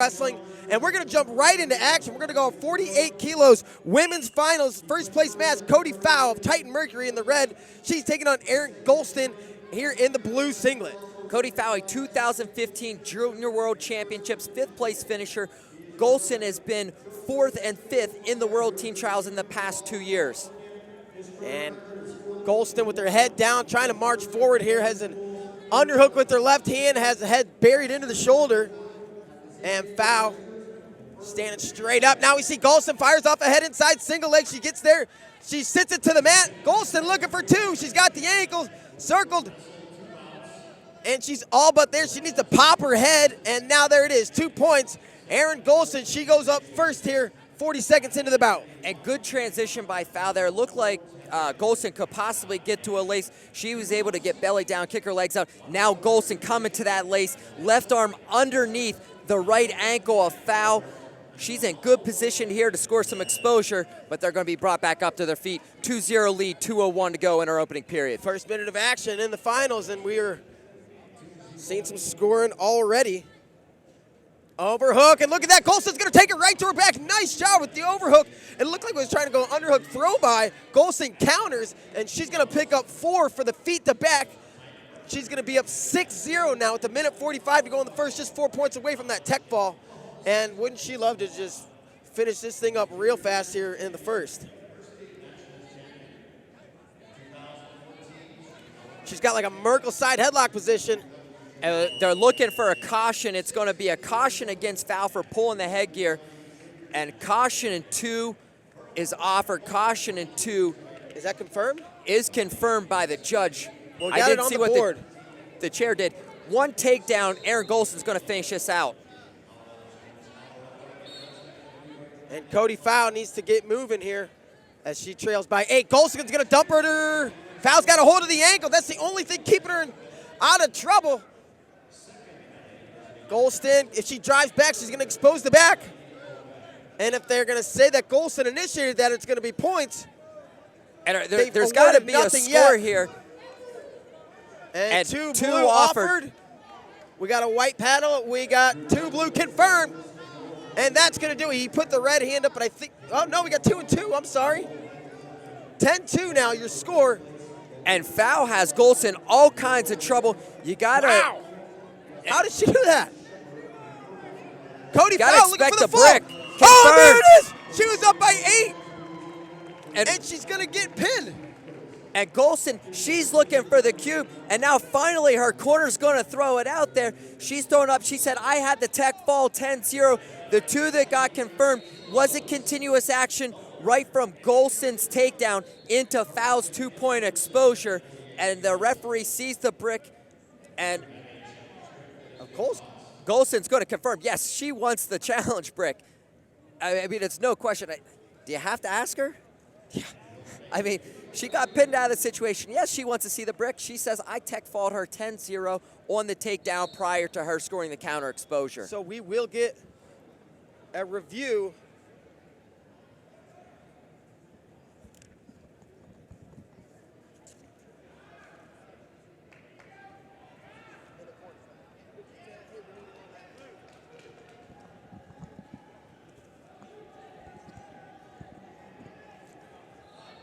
Wrestling, and we're going to jump right into action. We're going to go 48 kilos women's finals, first place match. Cody Pfau of Titan Mercury in the red. She's taking on Erin Golston here in the blue singlet. Cody Pfau, a 2015 Junior World Championships 5th place finisher. Golston has been 4th and 5th in the World Team Trials in the past 2 years. And Golston with her head down, trying to march forward here, has an underhook with her left hand, has the head buried into the shoulder. And Pfau standing straight up. Now we see Golston fires off a head inside single leg. She gets there. She sits it to the mat. Golston looking for two. She's got the ankles circled. And she's all but there. She needs to pop her head. And now there it is. 2 points. Erin Golston, she goes up first here, 40 seconds into the bout. And good transition by Pfau there. It looked like Golston could possibly get to a lace. She was able to get belly down, kick her legs out. Now Golston coming to that lace. Left arm underneath the right ankle of Pfau. She's in good position here to score some exposure, but they're going to be brought back up to their feet. 2-0 lead, 2:01 to go in our opening period. First minute of action in the finals, and we're seeing some scoring already. Overhook, and look at that. Golston's going to take it right to her back. Nice job with the overhook. It looked like it was trying to go underhook throw by. Golston counters, and she's going to pick up 4 for the feet to back. She's going to be up 6-0 now with a minute 45 to go in the first, just 4 points away from that tech fall. And wouldn't she love to just finish this thing up real fast here in the first. She's got like a Merkle side headlock position. They're looking for a caution. It's going to be a caution against Pfau for pulling the headgear. And caution in 2 is offered. Caution in 2. Is that confirmed? Is confirmed by the judge. Well, I didn't see what board. The chair did. 1 takedown. Erin Golston's going to finish this out. And Cody Pfau needs to get moving here as she trails by 8. Golston's going to dump her to her. Pfau's got a hold of the ankle. That's the only thing keeping her out of trouble. Golston, if she drives back, she's going to expose the back. And if they're going to say that Golston initiated that, it's going to be points. And there's got to be a score here. And 2 blue offered. We got a white paddle. We got 2 blue confirmed. And that's going to do it. He put the red hand up, but I think, oh no, we got 2 and 2. I'm sorry. 10-2 now, your score. And Pfau has Golston all kinds of trouble. You got to. Wow. How did she do that? Cody Pfau looking for the brick. Oh, there it is. She was up by 8. And she's going to get pinned. And Golston, she's looking for the cube, and now finally her corner's going to throw it out there. She's throwing up. She said, I had the tech fall 10-0. The 2 that got confirmed was a continuous action right from Golston's takedown into Pfau's 2-point exposure, and the referee sees the brick, and of course, Golston's going to confirm, yes, she wants the challenge brick. I mean, it's no question. Do you have to ask her? Yeah. I mean, she got pinned out of the situation. Yes, she wants to see the brick. She says, I tech falled her 10-0 on the takedown prior to her scoring the counter exposure. So we will get a review.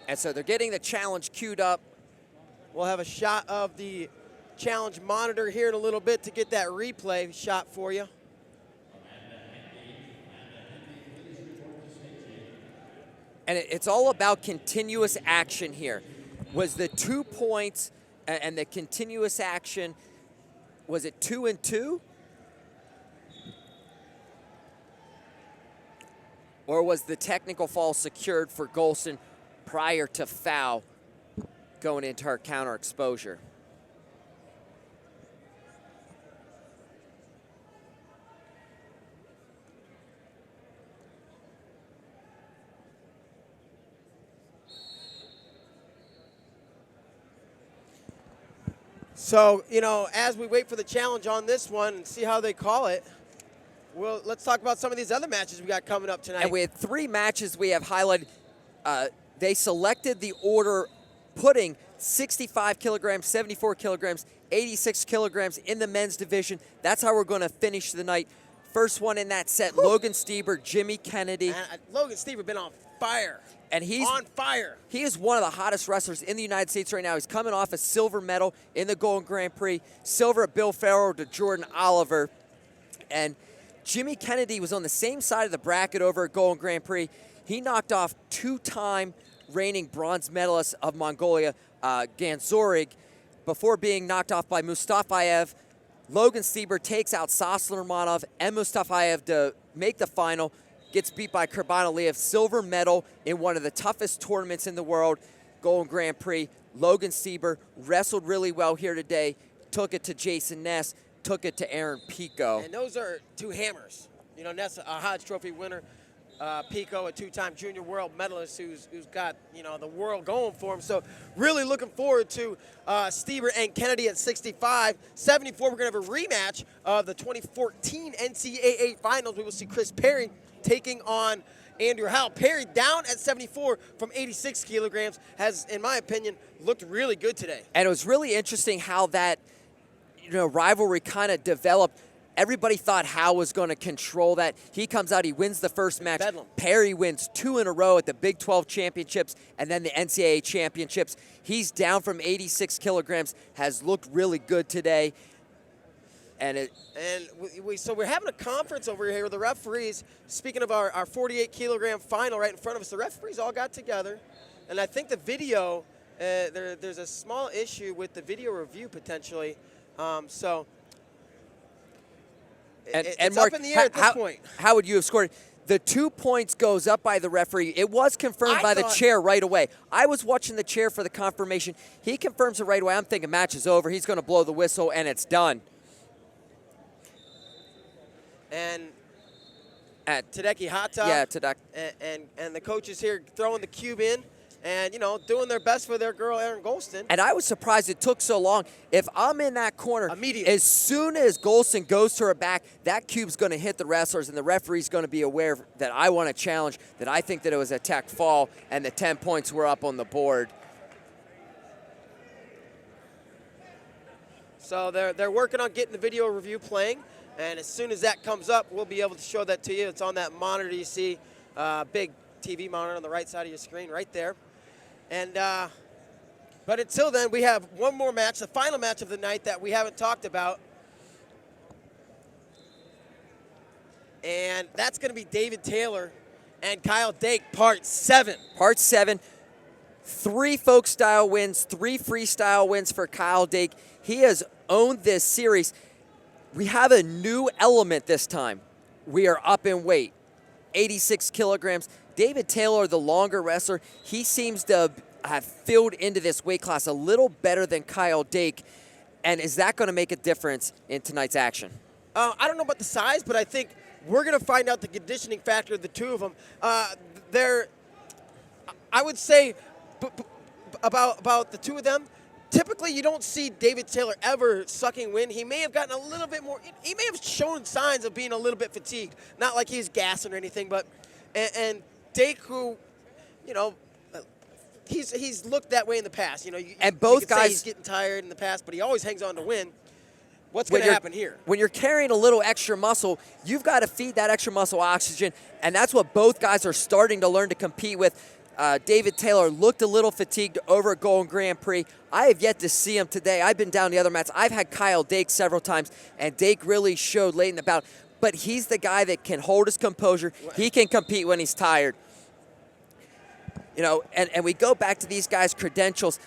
And so they're getting the challenge queued up. We'll have a shot of the challenge monitor here in a little bit to get that replay shot for you. And it's all about continuous action here. Was the 2 points and the continuous action, was it 2 and 2? Or was the technical fall secured for Golston prior to Pfau going into her counter exposure? So, you know, as we wait for the challenge on this one and see how they call it, well, let's talk about some of these other matches we got coming up tonight. And we had 3 matches we have highlighted. They selected the order putting 65 kilograms, 74 kilograms, 86 kilograms in the men's division. That's how we're going to finish the night. First one in that set, Logan Stieber, Jimmy Kennedy. Man, Logan Stieber been on fire. And he's on fire. He is one of the hottest wrestlers in the United States right now. He's coming off a silver medal in the Golden Grand Prix. Silver at Bill Farrell to Jordan Oliver. And Jimmy Kennedy was on the same side of the bracket over at Golden Grand Prix. He knocked off two-time reigning bronze medalist of Mongolia, Ganzorig, before being knocked off by Mustafayev. Logan Stieber takes out Soslermanov and Mustafayev to make the final. Gets beat by Kurbanaliyev, silver medal in one of the toughest tournaments in the world, Golden Grand Prix. Logan Stieber wrestled really well here today, took it to Jason Ness, took it to Aaron Pico. And those are two hammers. You know, Ness, a Hodge Trophy winner, Pico, a two-time junior world medalist who's got, you know, the world going for him. So really looking forward to Stieber and Kennedy at 65. 74, we're going to have a rematch of the 2014 NCAA Finals. We will see Chris Perry taking on Andrew Howell. Perry down at 74 from 86 kilograms has, in my opinion, looked really good today. And it was really interesting how that, you know, rivalry kind of developed. Everybody thought Howell was going to control that. He comes out, he wins the first match. Bedlam. Perry wins 2 in a row at the Big 12 championships and then the NCAA championships. He's down from 86 kilograms, has looked really good today. So we're having a conference over here with the referees. Speaking of our 48-kilogram final right in front of us, the referees all got together, and I think the video, there's a small issue with the video review potentially. It's Mark, up in the air at this point. How would you have scored? The 2 points goes up by the referee. It was confirmed by the chair right away. I was watching the chair for the confirmation. He confirms it right away. I'm thinking match is over. He's going to blow the whistle, and it's done. And Tadeki Hata. Yeah, Tadeki. And the coaches here throwing the cube in and, you know, doing their best for their girl, Erin Golston. And I was surprised it took so long. If I'm in that corner, immediately, as soon as Golston goes to her back, that cube's going to hit the wrestlers, and the referee's going to be aware that I want to challenge, that I think that it was a tech fall, and the 10 points were up on the board. So they're working on getting the video review playing. And as soon as that comes up, we'll be able to show that to you. It's on that monitor you see, big TV monitor on the right side of your screen right there. And but until then, we have one more match, the final match of the night that we haven't talked about. And that's going to be David Taylor and Kyle Dake, Part 7. Part 7. 3 folk style wins, 3 freestyle wins for Kyle Dake. He has owned this series. We have a new element this time. We are up in weight, 86 kilograms. David Taylor, the longer wrestler, he seems to have filled into this weight class a little better than Kyle Dake. And is that going to make a difference in tonight's action? I don't know about the size, but I think we're going to find out the conditioning factor of the two of them. I would say about the two of them, typically, you don't see David Taylor ever sucking wind. He may have gotten a little bit more. He may have shown signs of being a little bit fatigued. Not like he's gassing or anything, but and Dake, who, you know, he's looked that way in the past. You know, and both you could guys, say he's getting tired in the past, but he always hangs on to win. What's going to happen here? When you're carrying a little extra muscle, you've got to feed that extra muscle oxygen, and that's what both guys are starting to learn to compete with. David Taylor looked a little fatigued over at Golden Grand Prix. I have yet to see him today. I've been down the other mats. I've had Kyle Dake several times, and Dake really showed late in the bout. But he's the guy that can hold his composure. He can compete when he's tired. You know, and we go back to these guys' credentials.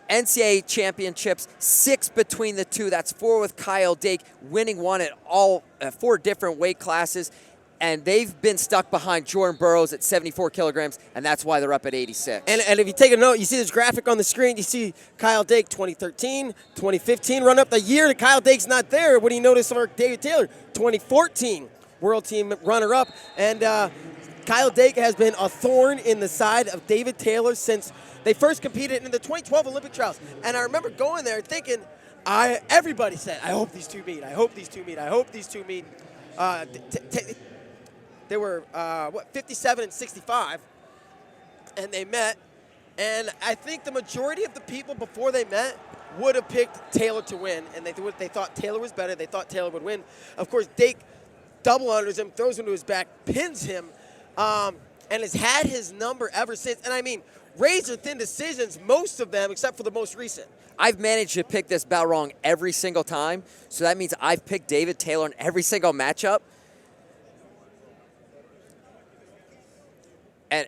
NCAA championships, 6 between the two. That's 4 with Kyle Dake, winning 1 at all 4 different weight classes. And they've been stuck behind Jordan Burroughs at 74 kilograms, and that's why they're up at 86. And if you take a note, you see this graphic on the screen. You see Kyle Dake 2013, 2015, run up the year that Kyle Dake's not there. What do you notice for David Taylor? 2014, World Team runner-up. And Kyle Dake has been a thorn in the side of David Taylor since they first competed in the 2012 Olympic trials. And I remember going there thinking, everybody said, I hope these two meet. I hope these two meet. I hope these two meet. They were, 57 and 65, and they met. And I think the majority of the people before they met would have picked Taylor to win, and they thought Taylor was better. They thought Taylor would win. Of course, Dake double unders him, throws him to his back, pins him, and has had his number ever since. And I mean, razor-thin decisions, most of them, except for the most recent. I've managed to pick this bout wrong every single time, so that means I've picked David Taylor in every single matchup. And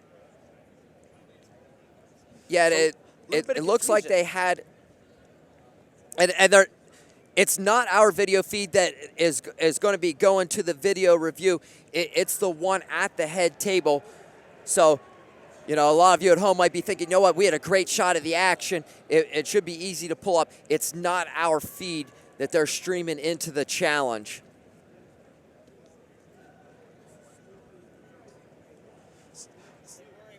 yeah, it looks like they had, and they're, it's not our video feed that is going to be going to the video review. It's the one at the head table. So, you know, a lot of you at home might be thinking, you know what, we had a great shot of the action. It should be easy to pull up. It's not our feed that they're streaming into the challenge.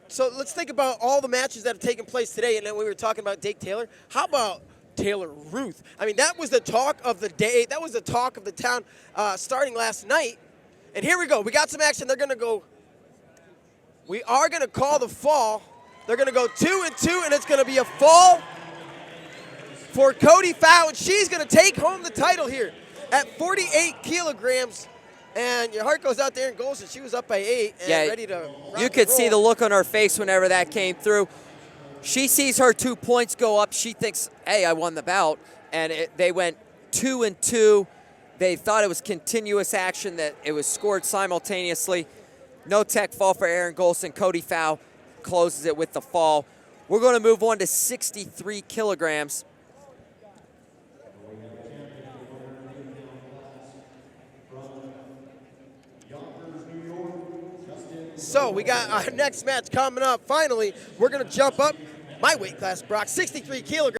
So let's think about all the matches that have taken place today, and then we were talking about Dake Taylor. How about Taylor Ruth? I mean, that was the talk of the day. That was the talk of the town starting last night. And here we go. We got some action. They're going to go. We are going to call the fall. They're going to go 2-2, and it's going to be a fall for Cody Pfau, and she's going to take home the title here at 48 kilograms. And your heart goes out there in Golston. She was up by 8 and ready to rock you could and roll. see the look on her face whenever that came through. She sees her 2 points go up. She thinks, hey, I won the bout. And they went 2-2. They thought it was continuous action, that it was scored simultaneously. No tech fall for Erin Golston. Cody Pfau closes it with the fall. We're going to move on to 63 kilograms. So we got our next match coming up. Finally, we're going to jump up my weight class, Brock, 63 kilograms.